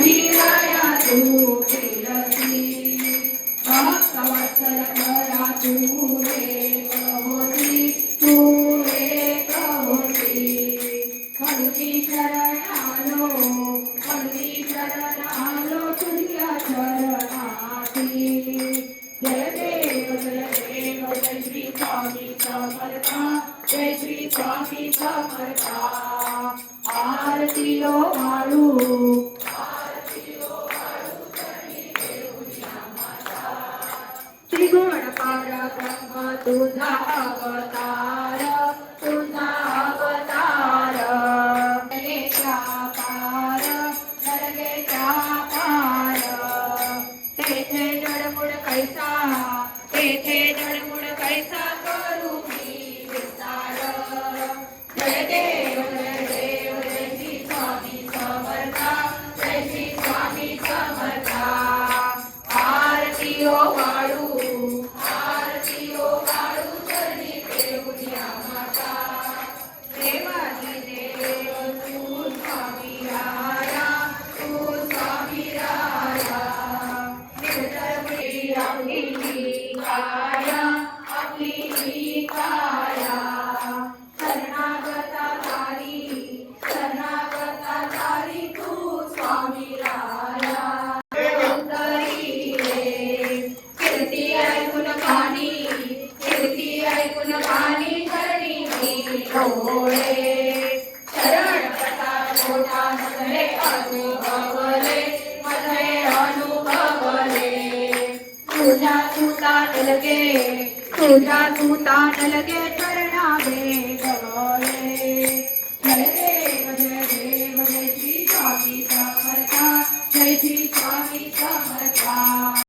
मीराया तू Kelsey भक्तवत्सल करा तू एक होती तू एक होती खंडी शरण आलो तुझ्या चरणाती जय देव जय श्री स्वामी समर्था जय श्री स्वामी समर्था आरती ओ वाळू त्रिगुण परब्रह्म तुझा अवतार नरकेच्या पार तेथे जडमुड कैसा करू मी विस्तार जय देव जय श्री स्वामी समर्था जय श्री स्वामी समर्था आरती ओ वाळू चरणी देऊया माता देवाची देव तू स्वामी राया निर्धर्मी आपली काया शरणागता तारी तू स्वामी राया कीर्ती ऐकून कानी करणी डोळे शरण कथा छोटा मध्ये अनुभवले तुझ्या सुता नलगे चरणावे गवळे जय देव जय श्री स्वामी समर्था जय श्री स्वामी समर्था